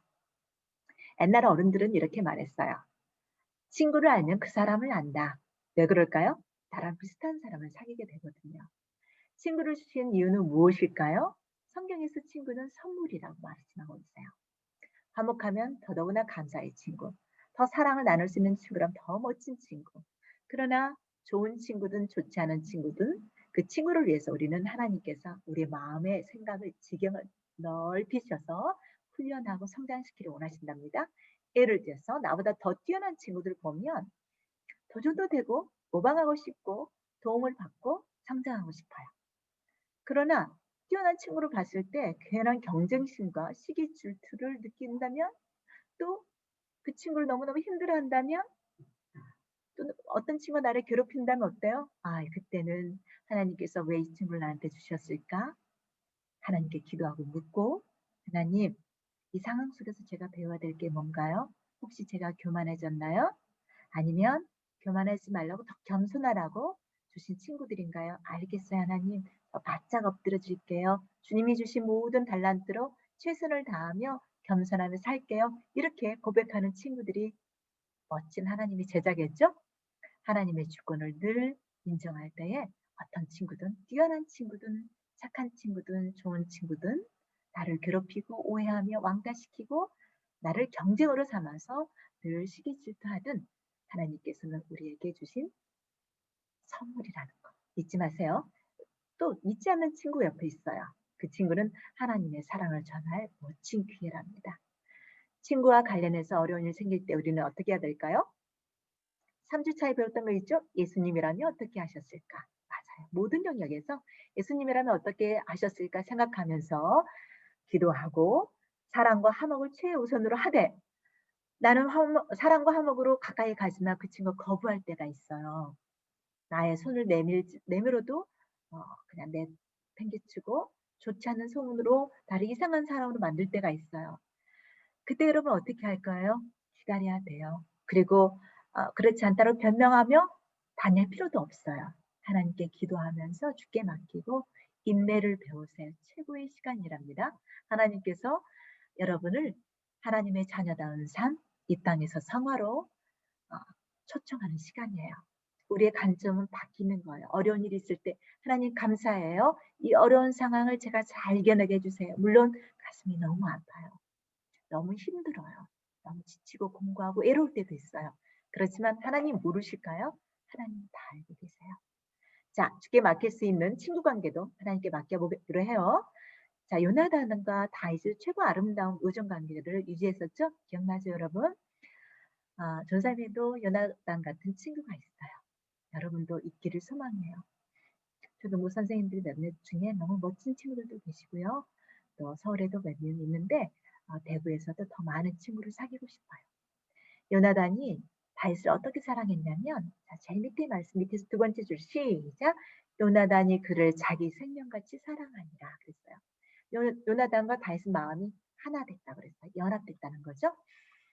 옛날 어른들은 이렇게 말했어요. 친구를 알면 그 사람을 안다. 왜 그럴까요? 나랑 비슷한 사람을 사귀게 되거든요. 친구를 주신 이유는 무엇일까요? 성경에서 친구는 선물이라고 말씀하고 있어요. 화목하면 더더구나 감사의 친구, 더 사랑을 나눌 수 있는 친구라면 더 멋진 친구. 그러나 좋은 친구든 좋지 않은 친구든 그 친구를 위해서 우리는 하나님께서 우리의 마음의 생각을 지경을 넓히셔서 훈련하고 성장시키려 원하신답니다. 예를 들어서 나보다 더 뛰어난 친구들 보면 도전도 되고 모방하고 싶고 도움을 받고 성장하고 싶어요. 그러나 뛰어난 친구를 봤을 때 괜한 경쟁심과 시기 질투를 느낀다면 또 그 친구를 너무너무 힘들어한다면 또 어떤 친구가 나를 괴롭힌다면 어때요? 그때는 하나님께서 왜 이 친구를 나한테 주셨을까? 하나님께 기도하고 묻고 하나님 이 상황 속에서 제가 배워야 될 게 뭔가요? 혹시 제가 교만해졌나요? 아니면 교만하지 말라고 더 겸손하라고 주신 친구들인가요? 알겠어요, 하나님. 바짝 엎드려 드릴게요. 주님이 주신 모든 달란트로 최선을 다하며 겸손하며 살게요. 이렇게 고백하는 친구들이 멋진 하나님의 제자겠죠? 하나님의 주권을 늘 인정할 때에 어떤 친구든 뛰어난 친구든 착한 친구든 좋은 친구든 나를 괴롭히고 오해하며 왕따시키고 나를 경쟁으로 삼아서 늘 시기 질투하든 하나님께서는 우리에게 주신 선물이라는 거 잊지 마세요. 또 믿지 않는 친구 옆에 있어요. 그 친구는 하나님의 사랑을 전할 멋진 기회랍니다. 친구와 관련해서 어려운 일 생길 때 우리는 어떻게 해야 될까요? 3주 차에 배웠던 거 있죠? 예수님이라면 어떻게 하셨을까? 맞아요. 모든 영역에서 예수님이라면 어떻게 하셨을까 생각하면서 기도하고 사랑과 화목을 최우선으로 하되 나는 사랑과 화목으로 가까이 가지만 그 친구가 거부할 때가 있어요. 나의 손을 내밀어도 그냥 내팽개치고 좋지 않은 소문으로 나를 이상한 사람으로 만들 때가 있어요. 그때 여러분 어떻게 할까요? 기다려야 돼요. 그리고 그렇지 않다고 변명하며 다닐 필요도 없어요. 하나님께 기도하면서 주께 맡기고 인내를 배우세요. 최고의 시간이랍니다. 하나님께서 여러분을 하나님의 자녀다운 삶, 이 땅에서 성화로 초청하는 시간이에요. 우리의 관점은 바뀌는 거예요. 어려운 일이 있을 때 하나님 감사해요. 이 어려운 상황을 제가 잘 이겨내게 해주세요. 물론 가슴이 너무 아파요. 너무 힘들어요. 너무 지치고 공고하고 외로울 때도 있어요. 그렇지만 하나님 모르실까요? 하나님 다 알고 계세요. 자, 주께 맡길 수 있는 친구 관계도 하나님께 맡겨보기로 해요. 자, 요나단과 다윗의 최고 아름다운 우정 관계를 유지했었죠? 기억나죠, 여러분? 전삶에도 요나단 같은 친구가 있어요. 여러분도 있기를 소망해요. 저도 모 선생님들 몇몇 중에 너무 멋진 친구들도 계시고요. 또 서울에도 몇 명 있는데 대구에서도 더 많은 친구를 사귀고 싶어요. 요나단이 다윗을 어떻게 사랑했냐면 자, 제일 밑에 말씀 밑에서 두 번째 줄 시작 요나단이 그를 자기 생명같이 사랑하니라 그랬어요. 요나단과 다윗은 마음이 하나 됐다 그랬어요. 연합됐다는 거죠.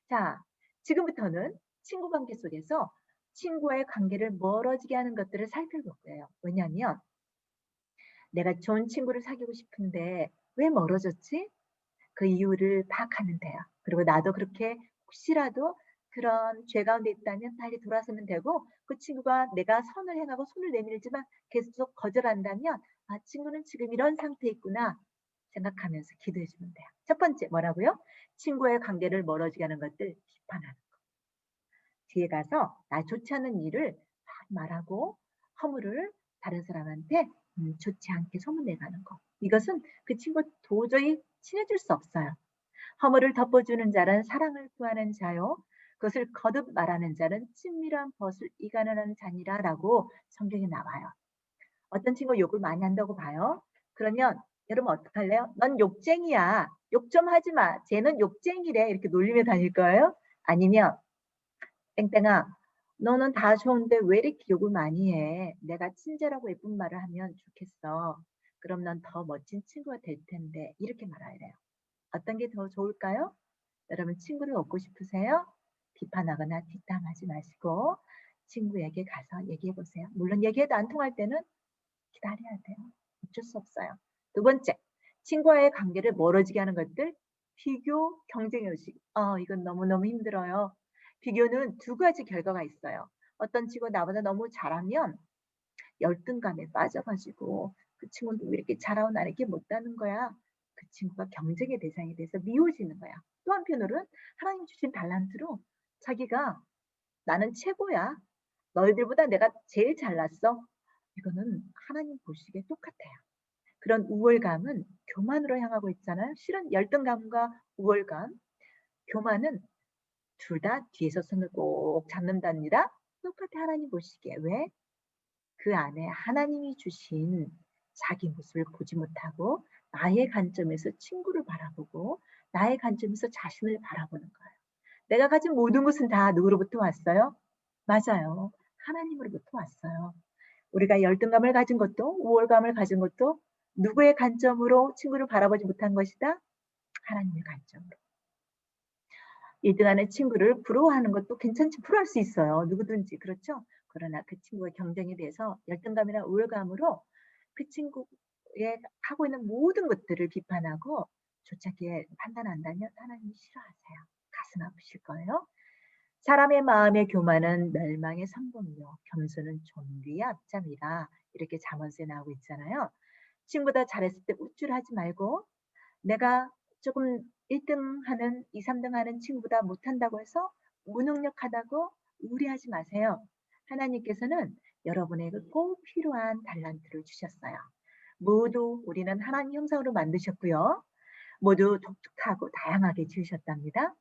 자, 지금부터는 친구 관계 속에서 친구와의 관계를 멀어지게 하는 것들을 살펴볼 거예요. 왜냐하면 내가 좋은 친구를 사귀고 싶은데 왜 멀어졌지? 그 이유를 파악하면 돼요. 그리고 나도 그렇게 혹시라도 그런 죄 가운데 있다면 빨리 돌아서면 되고 그 친구가 내가 선을 행하고 손을 내밀지만 계속 거절한다면 친구는 지금 이런 상태에 있구나 생각하면서 기도해 주면 돼요. 첫 번째 뭐라고요? 친구의 관계를 멀어지게 하는 것들 비판하는 거. 뒤에 가서 나 좋지 않은 일을 말하고 허물을 다른 사람한테 좋지 않게 소문내가는 거. 이것은 그 친구 도저히 친해질 수 없어요. 허물을 덮어주는 자는 사랑을 구하는 자요. 그것을 거듭 말하는 자는 친밀한 벗을 이간하는 자니라라고 성경에 나와요. 어떤 친구 욕을 많이 한다고 봐요. 그러면 여러분 어떡할래요? 넌 욕쟁이야. 욕 좀 하지 마. 쟤는 욕쟁이래. 이렇게 놀리며 다닐 거예요? 아니면 땡땡아, 너는 다 좋은데 왜 이렇게 욕을 많이 해? 내가 친절하고 예쁜 말을 하면 좋겠어. 그럼 넌 더 멋진 친구가 될 텐데. 이렇게 말해야 돼요. 어떤 게 더 좋을까요? 여러분 친구를 얻고 싶으세요? 비판하거나 뒷담하지 마시고 친구에게 가서 얘기해 보세요. 물론 얘기해도 안 통할 때는 기다려야 돼요. 어쩔 수 없어요. 두 번째, 친구와의 관계를 멀어지게 하는 것들 비교, 경쟁 의식. 이건 너무너무 힘들어요. 비교는 두 가지 결과가 있어요. 어떤 친구가 나보다 너무 잘하면 열등감에 빠져가지고 그 친구는 왜 이렇게 잘하고 나는 이렇게 못하는 거야. 그 친구가 경쟁의 대상이 돼서 미워지는 거야. 또 한편으로는 하나님 주신 달란트로 자기가 나는 최고야. 너희들보다 내가 제일 잘났어. 이거는 하나님 보시기에 똑같아요. 그런 우월감은 교만으로 향하고 있잖아요. 실은 열등감과 우월감, 교만은 둘 다 뒤에서 손을 꼭 잡는답니다. 똑같아 하나님 보시기에. 왜? 그 안에 하나님이 주신 자기 모습을 보지 못하고 나의 관점에서 친구를 바라보고 나의 관점에서 자신을 바라보는 거예요. 내가 가진 모든 것은 다 누구로부터 왔어요? 맞아요. 하나님으로부터 왔어요. 우리가 열등감을 가진 것도 우월감을 가진 것도 누구의 관점으로 친구를 바라보지 못한 것이다? 하나님의 관점으로. 1등하는 친구를 부러워하는 것도 괜찮지 부러워할 수 있어요. 누구든지 그렇죠? 그러나 그 친구의 경쟁에 대해서 열등감이나 우월감으로 그 친구의 하고 있는 모든 것들을 비판하고 좋지 않게 판단한다면 하나님이 싫어하세요. 가슴 아프실 거예요. 사람의 마음의 교만은 멸망의 선봉이요 겸손은 존귀의 앞잡이라 이렇게 잠언서에 나오고 있잖아요. 친구다 잘했을 때 우쭐하지 말고 내가 조금 1등 하는 2, 3등 하는 친구보다 못한다고 해서 무능력하다고 우울해하지 마세요. 하나님께서는 여러분에게 꼭 필요한 달란트를 주셨어요. 모두 우리는 하나님 형상으로 만드셨고요. 모두 독특하고 다양하게 지으셨답니다.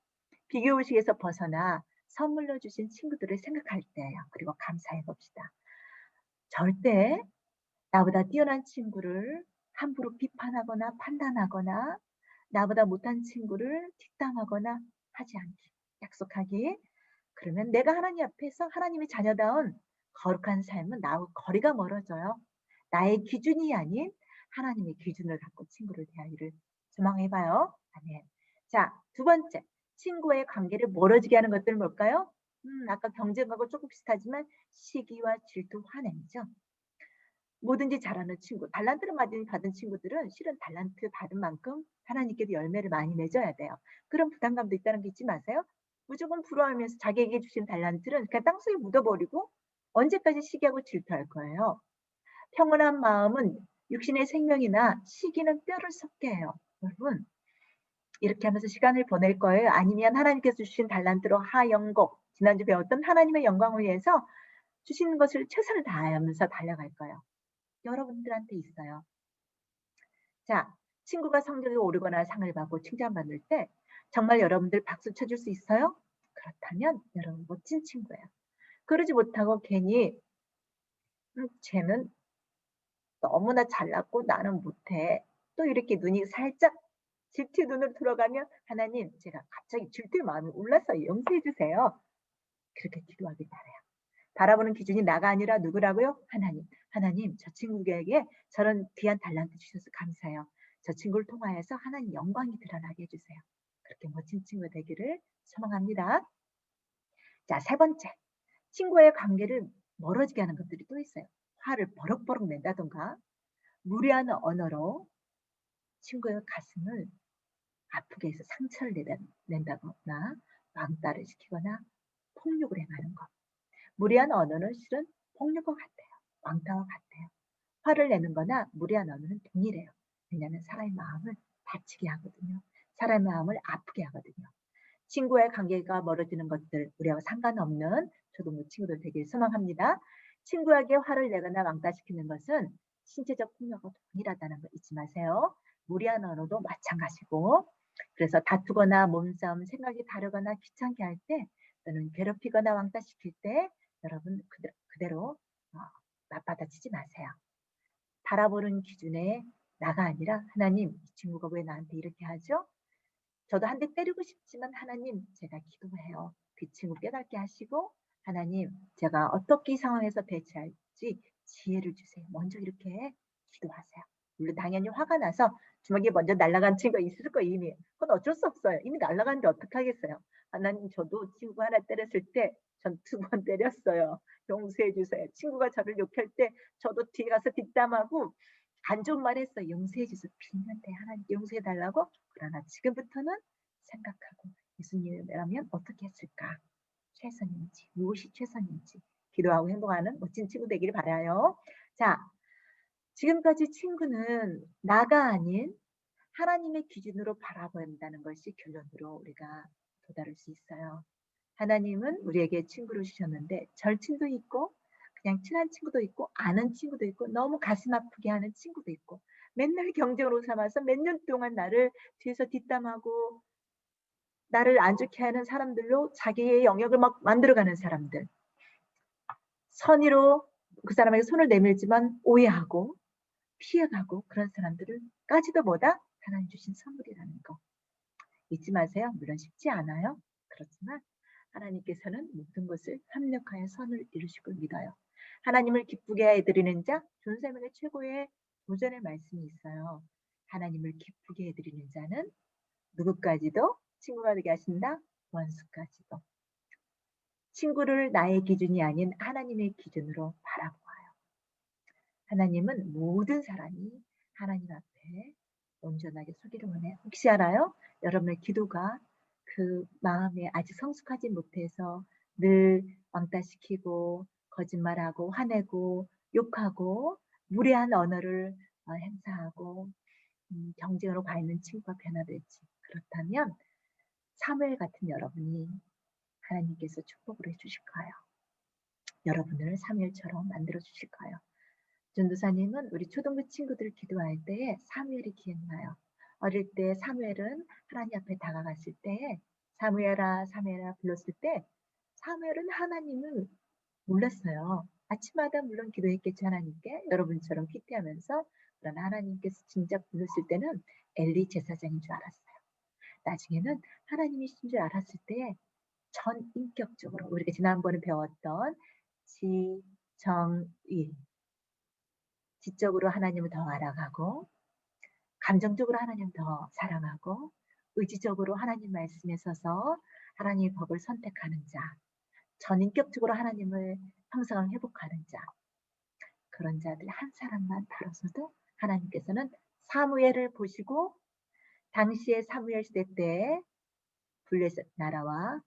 비교의식에서 벗어나 선물로 주신 친구들을 생각할 때예요. 그리고 감사해 봅시다. 절대 나보다 뛰어난 친구를 함부로 비판하거나 판단하거나 나보다 못한 친구를 뒷담하거나 하지 않기. 약속하기. 그러면 내가 하나님 앞에서 하나님의 자녀다운 거룩한 삶은 나하고 거리가 멀어져요. 나의 기준이 아닌 하나님의 기준을 갖고 친구를 대하기를 소망해 봐요. 아멘. 자, 두 번째. 친구와의 관계를 멀어지게 하는 것들은 뭘까요? 아까 경쟁하고 조금 비슷하지만 시기와 질투, 화냄이죠. 뭐든지 잘하는 친구, 달란트를 받은 친구들은 실은 달란트 받은 만큼 하나님께도 열매를 많이 맺어야 돼요. 그런 부담감도 있다는 게 잊지 마세요. 무조건 부러워하면서 자기에게 주신 달란트는 그냥 땅속에 묻어버리고 언제까지 시기하고 질투할 거예요. 평온한 마음은 육신의 생명이나 시기는 뼈를 썩게 해요. 여러분, 이렇게 하면서 시간을 보낼 거예요? 아니면 하나님께서 주신 달란트로 하영곡, 지난주 배웠던 하나님의 영광을 위해서 주시는 것을 최선을 다하면서 달려갈까요? 여러분들한테 있어요. 자, 친구가 성적이 오르거나 상을 받고 칭찬받을 때 정말 여러분들 박수 쳐줄 수 있어요? 그렇다면 여러분 멋진 친구예요. 그러지 못하고 괜히 쟤는 너무나 잘났고 나는 못해. 또 이렇게 눈이 살짝 질투 눈으로 들어가면 하나님 제가 갑자기 질투의 마음이 올라서 용서해 주세요. 그렇게 기도하길 바라요. 바라보는 기준이 나가 아니라 누구라고요? 하나님. 하나님, 저 친구에게 저런 귀한 달란트 주셔서 감사해요. 저 친구를 통하여서 하나님 영광이 드러나게 해주세요. 그렇게 멋진 친구 되기를 소망합니다. 자, 세 번째. 친구와의 관계를 멀어지게 하는 것들이 또 있어요. 화를 버럭버럭 낸다던가 무례한 언어로 친구의 가슴을 아프게 해서 상처를 낸다거나 왕따를 시키거나 폭력을 행하는 것. 무례한 언어는 실은 폭력과 같아요. 왕따와 같아요. 화를 내는 거나 무례한 언어는 동일해요. 왜냐하면 사람의 마음을 다치게 하거든요. 사람의 마음을 아프게 하거든요. 친구와의 관계가 멀어지는 것들 우리와 상관없는 초등부 친구들 되길 소망합니다. 친구에게 화를 내거나 왕따시키는 것은 신체적 폭력과 동일하다는 거 잊지 마세요. 무례한 언어도 마찬가지고 그래서 다투거나 몸싸움, 생각이 다르거나 귀찮게 할 때 또는 괴롭히거나 왕따시킬 때 여러분 그대로 맞받아치지 마세요. 바라보는 기준에 나가 아니라 하나님 이 친구가 왜 나한테 이렇게 하죠? 저도 한 대 때리고 싶지만 하나님 제가 기도해요. 그 친구 깨닫게 하시고 하나님 제가 어떻게 이 상황에서 대처할지 지혜를 주세요. 먼저 이렇게 기도하세요. 물론 당연히 화가 나서 주먹이 먼저 날아간 친구가 있을 거예요. 이미. 그건 어쩔 수 없어요. 이미 날아갔는데 어떡하겠어요. 하나님 저도 친구 하나 때렸을 때 전 2번 때렸어요. 용서해 주세요. 친구가 저를 욕할 때 저도 뒤에 가서 뒷담하고 안 좋은 말 했어요. 용서해 주세요. 빌면 돼. 하나님 용서해 달라고. 그러나 지금부터는 생각하고 예수님이라면 어떻게 했을까? 최선인지 무엇이 최선인지 기도하고 행동하는 멋진 친구 되기를 바라요. 자, 지금까지 친구는 나가 아닌 하나님의 기준으로 바라본다는 것이 결론으로 우리가 도달할 수 있어요. 하나님은 우리에게 친구를 주셨는데 절친도 있고 그냥 친한 친구도 있고 아는 친구도 있고 너무 가슴 아프게 하는 친구도 있고 맨날 경쟁으로 삼아서 몇 년 동안 나를 뒤에서 뒷담하고 나를 안 좋게 하는 사람들로 자기의 영역을 막 만들어가는 사람들. 선의로 그 사람에게 손을 내밀지만 오해하고 피해가고 그런 사람들을까지도 보다 하나님 주신 선물이라는 거. 잊지 마세요. 물론 쉽지 않아요. 그렇지만 하나님께서는 모든 것을 합력하여 선을 이루시고 믿어요. 하나님을 기쁘게 해드리는 자, 존세문의 최고의 도전의 말씀이 있어요. 하나님을 기쁘게 해드리는 자는 누구까지도 친구가 되게 하신다? 원수까지도. 친구를 나의 기준이 아닌 하나님의 기준으로 바라보아요. 하나님은 모든 사람이 하나님 앞에 온전하게 서기를 원해. 혹시 알아요? 여러분의 기도가 그 마음에 아직 성숙하지 못해서 늘 왕따시키고 거짓말하고 화내고 욕하고 무례한 언어를 행사하고 경쟁으로 가 있는 친구가 변화될지 그렇다면 사무엘 같은 여러분이 하나님께서 축복을 해주실 거예요. 여러분을 사무엘처럼 만들어 주실 거예요. 전도사님은 우리 초등부 친구들 기도할 때에 사무엘이 기억나요. 어릴 때 사무엘은 하나님 앞에 다가갔을 때 사무엘아 사무엘아 불렀을 때 사무엘은 하나님을 몰랐어요. 아침마다 물론 기도했겠죠 하나님께 여러분처럼 피티하면서, 그러나 하나님께서 진작 불렀을 때는 엘리 제사장인 줄 알았어요. 나중에는 하나님이신 줄 알았을 때 전인격적으로 우리가 지난번에 배웠던 지정의, 지적으로 하나님을 더 알아가고 감정적으로 하나님을 더 사랑하고 의지적으로 하나님 말씀에 서서 하나님의 법을 선택하는 자, 전인격적으로 하나님을 형상을 회복하는 자, 그런 자들 한 사람만 다뤄서도 하나님께서는 사무엘을 보시고 당시의 사무엘 시대 때 블레셋 나라와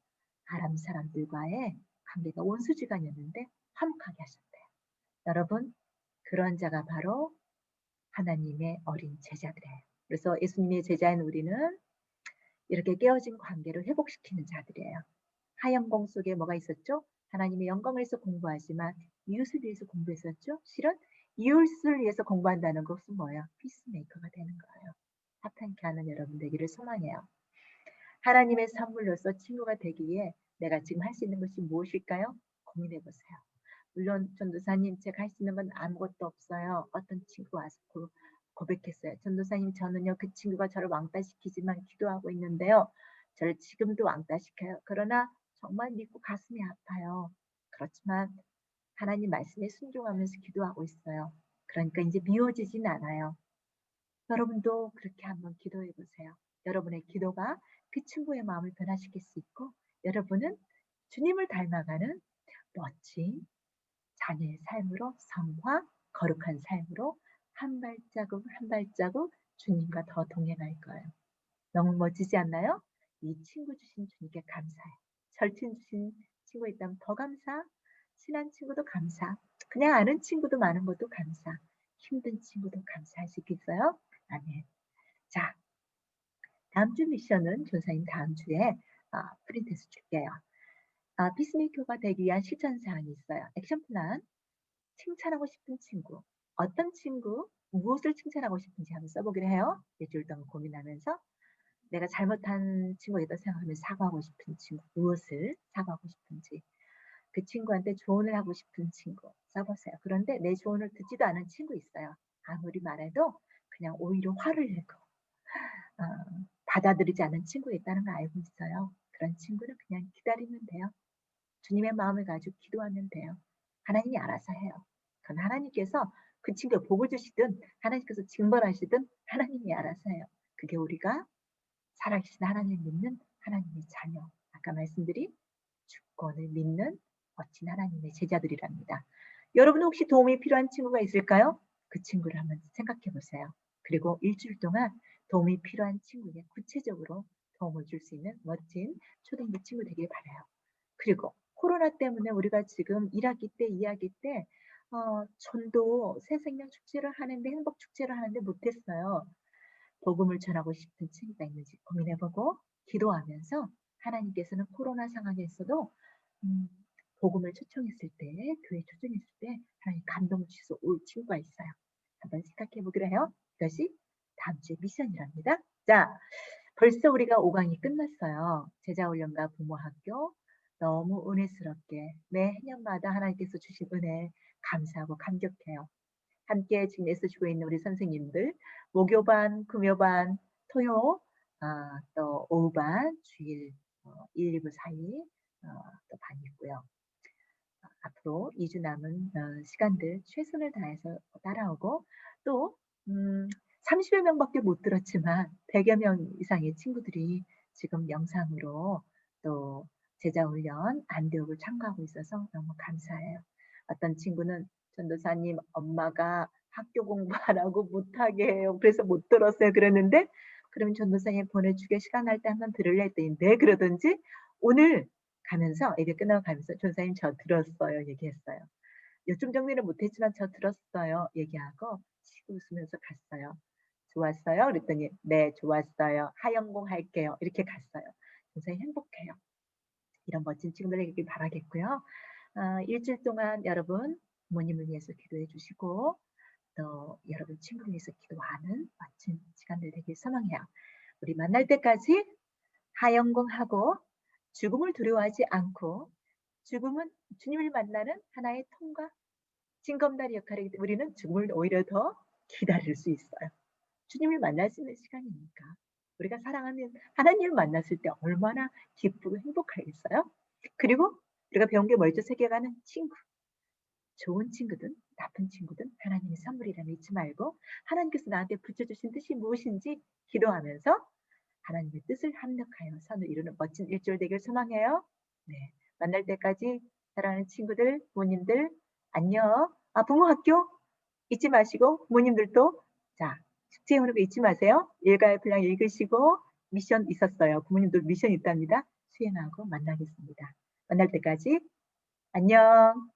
아람 사람들과의 관계가 원수지간이었는데 화목하게 하셨대요. 여러분, 그런 자가 바로 하나님의 어린 제자들이에요. 그래서 예수님의 제자인 우리는 이렇게 깨어진 관계를 회복시키는 자들이에요. 하영공 속에 뭐가 있었죠? 하나님의 영광을 위해서 공부하지만 이웃을 위해서 공부했었죠? 실은 이웃을 위해서 공부한다는 것은 뭐예요? 피스메이커가 되는 거예요. 합당케 하는 여러분 되기를 소망해요. 하나님의 선물로서 친구가 되기 위해 내가 지금 할 수 있는 것이 무엇일까요? 고민해 보세요. 물론 전도사님 제가 할 수 있는 건 아무것도 없어요. 어떤 친구가 와서 고백했어요. 전도사님 저는요 그 친구가 저를 왕따시키지만 기도하고 있는데요. 저를 지금도 왕따시켜요. 그러나 정말 믿고 가슴이 아파요. 그렇지만 하나님 말씀에 순종하면서 기도하고 있어요. 그러니까 이제 미워지진 않아요. 여러분도 그렇게 한번 기도해 보세요. 여러분의 기도가 그 친구의 마음을 변화시킬 수 있고 여러분은 주님을 닮아가는 멋진 자녀의 삶으로 성화, 거룩한 삶으로 한 발자국 한 발자국 주님과 더 동행할 거예요. 너무 멋지지 않나요? 이 친구 주신 주님께 감사해. 절친 주신 친구 있다면 더 감사. 친한 친구도 감사. 그냥 아는 친구도 많은 것도 감사. 힘든 친구도 감사할 수 있겠어요? 아멘. 자, 다음 주 미션은 전사님 다음 주에 프린트해서 줄게요. 피스메이커가 되기 위한 실천 사항이 있어요. 액션 플랜. 칭찬하고 싶은 친구. 어떤 친구, 무엇을 칭찬하고 싶은지 한번 써보기로 해요. 일주일 동안 고민하면서 내가 잘못한 친구가 있다고 생각하면 사과하고 싶은 친구, 무엇을 사과하고 싶은지. 그 친구한테 조언을 하고 싶은 친구 써보세요. 그런데 내 조언을 듣지도 않은 친구 있어요. 아무리 말해도 그냥 오히려 화를 내고 받아들이지 않은 친구가 있다는 거 알고 있어요. 그런 친구는 그냥 기다리면 돼요. 주님의 마음을 가지고 기도하면 돼요. 하나님이 알아서 해요. 그건 하나님께서 그 친구에 복을 주시든 하나님께서 징벌하시든 하나님이 알아서 해요. 그게 우리가 살아계신 하나님을 믿는 하나님의 자녀. 아까 말씀드린 주권을 믿는 멋진 하나님의 제자들이랍니다. 여러분 혹시 도움이 필요한 친구가 있을까요? 그 친구를 한번 생각해 보세요. 그리고 일주일 동안 도움이 필요한 친구에게 구체적으로 도움을 줄 수 있는 멋진 초등부 친구 되길 바라요. 그리고 코로나 때문에 우리가 지금 1학기 때, 2학기 때 전도 새생명 축제를 하는데 행복 축제를 하는데 못했어요. 복음을 전하고 싶은 친구가 있는지 고민해보고 기도하면서 하나님께서는 코로나 상황에서도 복음을 초청했을 때, 교회 초청했을 때 하나님 감동을 주셔서 올 친구가 있어요. 한번 생각해 보기로 해요. 이것이 다음 주의 미션이랍니다. 자, 벌써 우리가 5강이 끝났어요. 제자훈련과 부모학교 너무 은혜스럽게 매해년마다 하나님께서 주신 은혜 감사하고 감격해요. 함께 지금 애쓰시고 있는 우리 선생님들 목요반, 금요반, 토요, 또 오후반, 주일 1, 2부 사이 또 반이 있고요. 앞으로 2주 남은 시간들 최선을 다해서 따라오고 또 30여 명밖에 못 들었지만 100여 명 이상의 친구들이 지금 영상으로 또 제자훈련 안대업을 참가하고 있어서 너무 감사해요. 어떤 친구는 전도사님 엄마가 학교 공부 안 하고 못하게 해요. 그래서 못 들었어요. 그랬는데 그러면 전도사님 보내주게 시간 날 때 한번 들을래 했더니 네 그러든지 오늘 가면서 예배 끝나고 가면서 전도사님 저 들었어요 얘기했어요. 요즘 정리는 못했지만 저 들었어요 얘기하고 치고 웃으면서 갔어요. 좋았어요? 그랬더니 네 좋았어요. 하영공 할게요. 이렇게 갔어요. 전도사님 행복해요. 이런 멋진 친구들 되길 바라겠고요. 일주일 동안 여러분 부모님을 위해서 기도해 주시고 또 여러분 친구를 위해서 기도하는 멋진 시간들 되길 소망해요. 우리 만날 때까지 하영공하고 죽음을 두려워하지 않고 죽음은 주님을 만나는 하나의 통과 징검다리 역할이기 때문에 우리는 죽음을 오히려 더 기다릴 수 있어요. 주님을 만날 수 있는 시간이니까. 우리가 사랑하는 하나님을 만났을 때 얼마나 기쁘고 행복하겠어요? 그리고 우리가 배운 게 뭐였죠? 세계가는 친구. 좋은 친구든 나쁜 친구든 하나님의 선물이라는 잊지 말고 하나님께서 나한테 붙여주신 뜻이 무엇인지 기도하면서 하나님의 뜻을 합력하여 선을 이루는 멋진 일주일 되길 소망해요. 네, 만날 때까지 사랑하는 친구들, 부모님들 안녕. 부모 학교 잊지 마시고 부모님들도 자 숙제 오는 거 잊지 마세요. 일과의 분량 읽으시고 미션 있었어요. 부모님들 미션 있답니다. 수행하고 만나겠습니다. 만날 때까지 안녕.